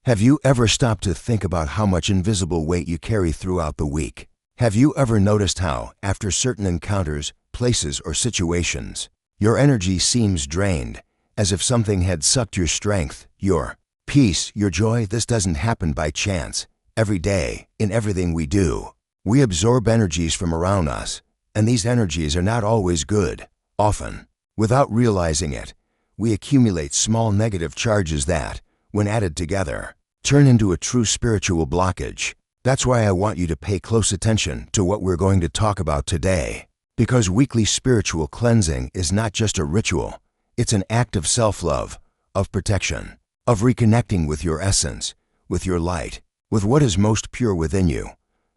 Have you ever stopped to think about how much invisible weight you carry throughout the week? Have you ever noticed how, after certain encounters, places, or situations, your energy seems drained, as if something had sucked your strength, your peace, your joy? This doesn't happen by chance. Every day, in everything we do, we absorb energies from around us, and these energies are not always good. Often, without realizing it, we accumulate small negative charges that, when added together, turn into a true spiritual blockage. That's why I want you to pay close attention to what we're going to talk about today. Because weekly spiritual cleansing is not just a ritual, it's an act of self-love, of protection, of reconnecting with your essence, with your light, with what is most pure within you.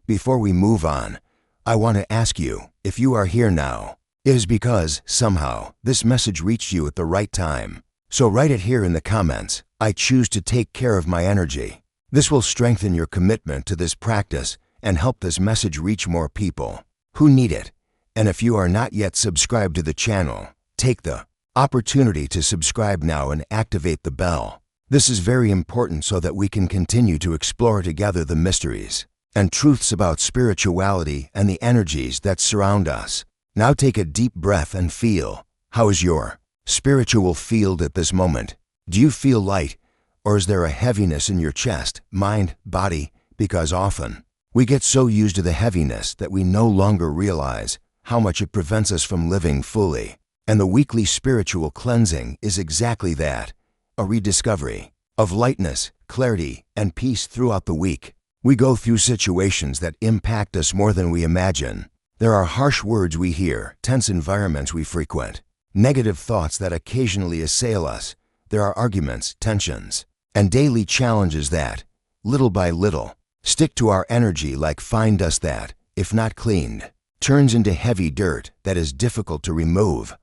Before we move on, I want to ask you, if you are here now, it is because, somehow, this message reached you at the right time. So write it here in the comments. I choose to take care of my energy. This will strengthen your commitment to this practice and help this message reach more people who need it. And if you are not yet subscribed to the channel, take the opportunity to subscribe now and activate the bell. This is very important so that we can continue to explore together the mysteries and truths about spirituality and the energies that surround us. Now take a deep breath and feel. How is your spiritual field at this moment? Do you feel light, or is there a heaviness in your chest, mind, body? Because often, we get so used to the heaviness that we no longer realize how much it prevents us from living fully. And the weekly spiritual cleansing is exactly that, a rediscovery of lightness, clarity, and peace throughout the week. We go through situations that impact us more than we imagine. There are harsh words we hear, tense environments we frequent, negative thoughts that occasionally assail us. There are arguments, tensions, and daily challenges that, little by little, stick to our energy like fine dust that, if not cleaned, turns into heavy dirt that is difficult to remove.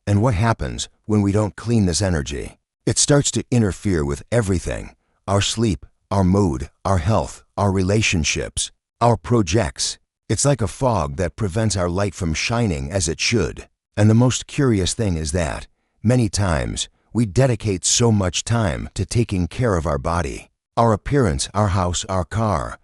And what happens when we don't clean this energy? It starts to interfere with everything: our sleep, our mood, our health, our relationships, our projects. It's like a fog that prevents our light from shining as it should. And the most curious thing is that, many times, we dedicate so much time to taking care of our body, our appearance, our house, our car,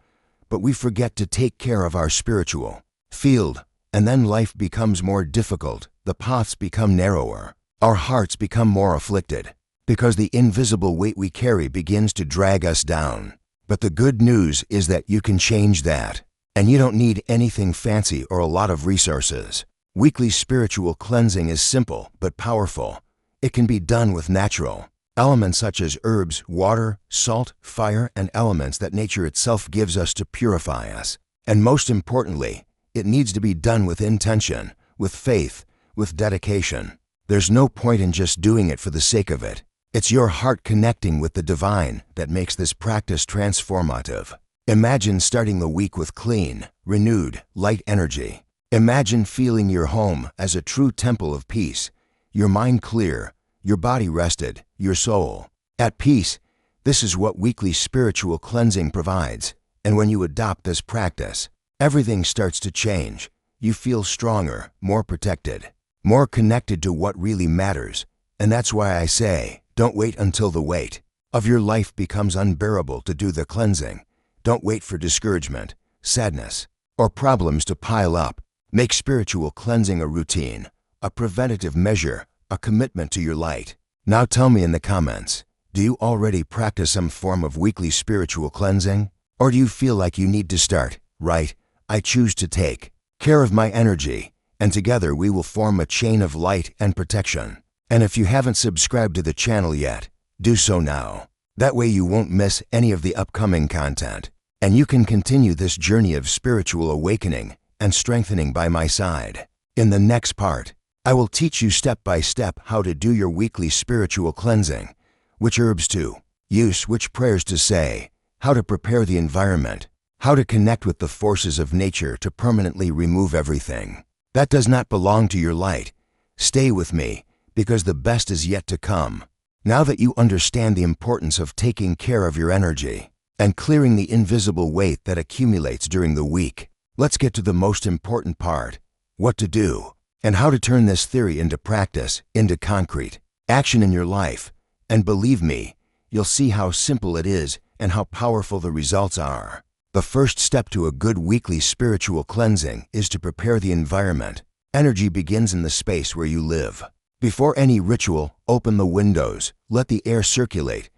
but we forget to take care of our spiritual field, and then life becomes more difficult, the paths become narrower, our hearts become more afflicted, because the invisible weight we carry begins to drag us down. But the good news is that you can change that, and you don't need anything fancy or a lot of resources. Weekly spiritual cleansing is simple but powerful. It can be done with natural elements such as herbs, water, salt, fire, and elements that nature itself gives us to purify us. And most importantly, it needs to be done with intention, with faith, with dedication. There's no point in just doing it for the sake of it. It's your heart connecting with the divine that makes this practice transformative. Imagine starting the week with clean, renewed, light energy. Imagine feeling your home as a true temple of peace, your mind clear, your body rested, your soul at peace. This is what weekly spiritual cleansing provides. And when you adopt this practice, everything starts to change. You feel stronger, more protected, more connected to what really matters. And that's why I say, don't wait until the weight of your life becomes unbearable to do the cleansing. Don't wait for discouragement, sadness, or problems to pile up. Make spiritual cleansing a routine, a preventative measure, a commitment to your light. Now tell me in the comments, do you already practice some form of weekly spiritual cleansing? Or do you feel like you need to start? Right, I choose to take care of my energy, and together we will form a chain of light and protection. And if you haven't subscribed to the channel yet, do so now. That way you won't miss any of the upcoming content, and you can continue this journey of spiritual awakening and strengthening by my side. In the next part, I will teach you step by step how to do your weekly spiritual cleansing, which herbs to use, which prayers to say, how to prepare the environment, how to connect with the forces of nature to permanently remove everything that does not belong to your light. Stay with me, because the best is yet to come. Now that you understand the importance of taking care of your energy and clearing the invisible weight that accumulates during the week, let's get to the most important part: what to do and how to turn this theory into practice, into concrete action in your life. And believe me, you'll see how simple it is and how powerful the results are. The first step to a good weekly spiritual cleansing is to prepare the environment. Energy begins in the space where you live. Before any ritual, open the windows, let the air circulate,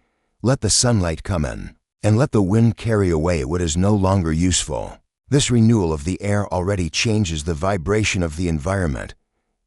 let the sunlight come in, and let the wind carry away what is no longer useful. This renewal of the air already changes the vibration of the environment.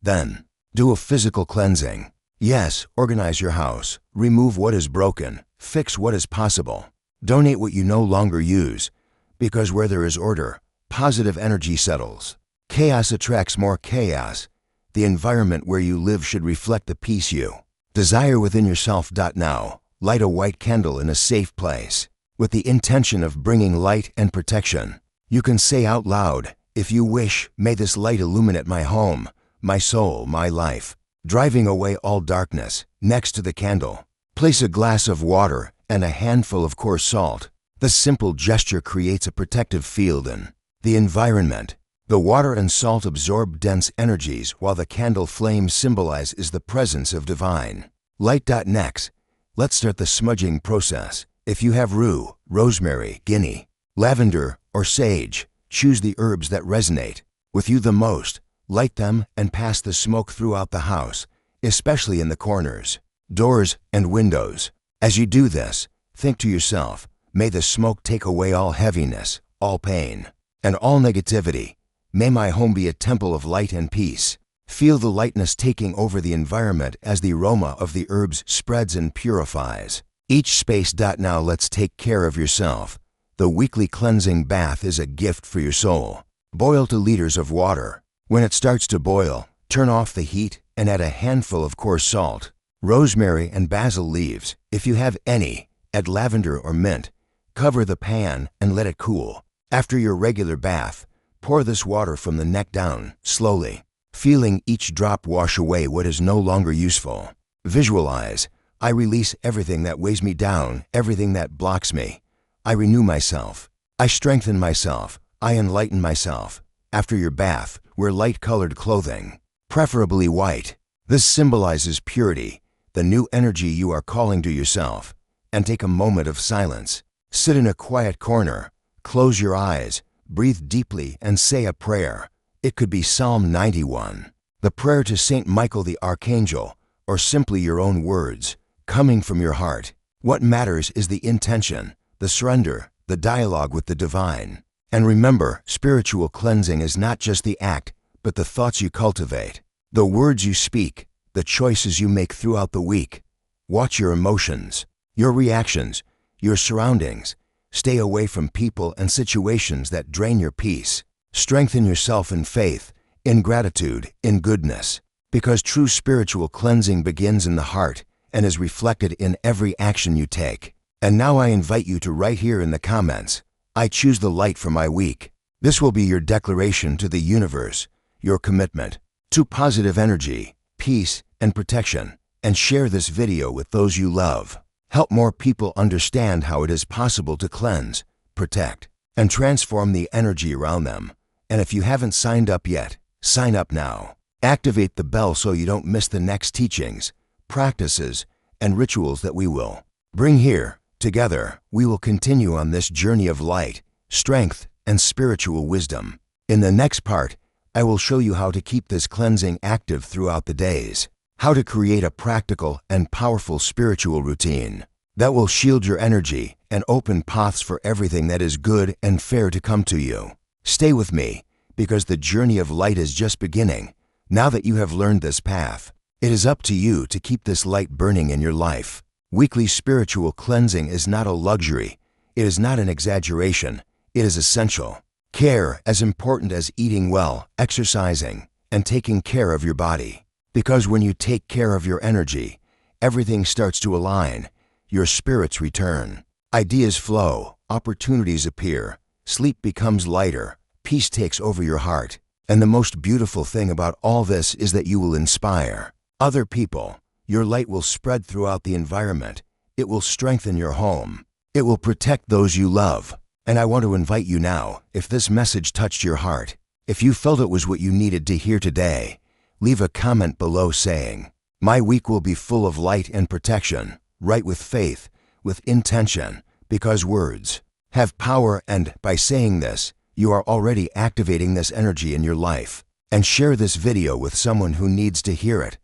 Then, do a physical cleansing. Yes, organize your house, remove what is broken, fix what is possible, donate what you no longer use, because where there is order, positive energy settles. Chaos attracts more chaos. The environment where you live should reflect the peace you desire within yourself. Now, light a white candle in a safe place, with the intention of bringing light and protection. You can say out loud, if you wish, may this light illuminate my home, my soul, my life, driving away all darkness. Next to the candle, place a glass of water and a handful of coarse salt. This simple gesture creates a protective field in the environment. The water and salt absorb dense energies while the candle flame symbolizes the presence of divine light. Next, let's start the smudging process. If you have rue, rosemary, guinea, lavender, or sage, choose the herbs that resonate with you the most. Light them and pass the smoke throughout the house, especially in the corners, doors, and windows. As you do this, think to yourself, may the smoke take away all heaviness, all pain, and all negativity. May my home be a temple of light and peace. Feel the lightness taking over the environment as the aroma of the herbs spreads and purifies each space. Now let's take care of yourself. The weekly cleansing bath is a gift for your soul. Boil 2 liters of water. When it starts to boil, turn off the heat and add a handful of coarse salt, rosemary, and basil leaves. If you have any, add lavender or mint. Cover the pan and let it cool. After your regular bath, pour this water from the neck down, slowly, feeling each drop wash away what is no longer useful. Visualize, I release everything that weighs me down, everything that blocks me. I renew myself. I strengthen myself. I enlighten myself. After your bath, wear light-colored clothing, preferably white. This symbolizes purity, the new energy you are calling to yourself. And take a moment of silence. Sit in a quiet corner, close your eyes, breathe deeply, and say a prayer. It could be Psalm 91, the prayer to Saint Michael the Archangel, or simply your own words, coming from your heart. What matters is the intention, the surrender, the dialogue with the divine. And remember, spiritual cleansing is not just the act, but the thoughts you cultivate, the words you speak, the choices you make throughout the week. Watch your emotions, your reactions, your surroundings. Stay away from people and situations that drain your peace. Strengthen yourself in faith, in gratitude, in goodness. Because true spiritual cleansing begins in the heart and is reflected in every action you take. And now I invite you to write here in the comments, I choose the light for my week. This will be your declaration to the universe, your commitment to positive energy, peace, and protection. And share this video with those you love. Help more people understand how it is possible to cleanse, protect, and transform the energy around them. And if you haven't signed up yet, sign up now. Activate the bell so you don't miss the next teachings, practices, and rituals that we will bring here. Together, we will continue on this journey of light, strength, and spiritual wisdom. In the next part, I will show you how to keep this cleansing active throughout the days. How to create a practical and powerful spiritual routine that will shield your energy and open paths for everything that is good and fair to come to you. Stay with me, because the journey of light is just beginning. Now that you have learned this path, it is up to you to keep this light burning in your life. Weekly spiritual cleansing is not a luxury. It is not an exaggeration. It is essential. Care as important as eating well, exercising, and taking care of your body. Because when you take care of your energy, everything starts to align. Your spirits return. Ideas flow, opportunities appear, sleep becomes lighter, peace takes over your heart. And the most beautiful thing about all this is that you will inspire other people. Your light will spread throughout the environment. It will strengthen your home. It will protect those you love. And I want to invite you now, if this message touched your heart, if you felt it was what you needed to hear today, leave a comment below saying, my week will be full of light and protection, right with faith, with intention, because words have power, and by saying this, you are already activating this energy in your life. And share this video with someone who needs to hear it.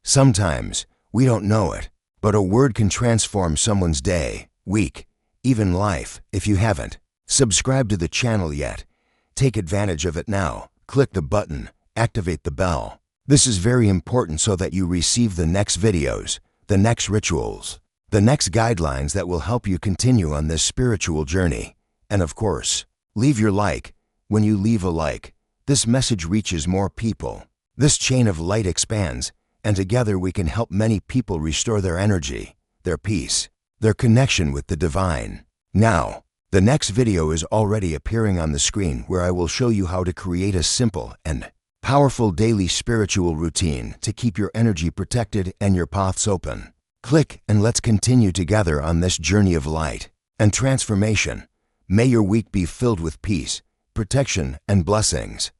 Sometimes we don't know it, but a word can transform someone's day, week, even life. If you haven't subscribed to the channel yet, take advantage of it now. Click the button, activate the bell. This is very important so that you receive the next videos, the next rituals, the next guidelines that will help you continue on this spiritual journey. And of course, leave your like. When you leave a like, this message reaches more people. This chain of light expands, and together we can help many people restore their energy, their peace, their connection with the divine. Now, the next video is already appearing on the screen, where I will show you how to create a simple and powerful daily spiritual routine to keep your energy protected and your paths open. Click and let's continue together on this journey of light and transformation. May your week be filled with peace, protection, and blessings.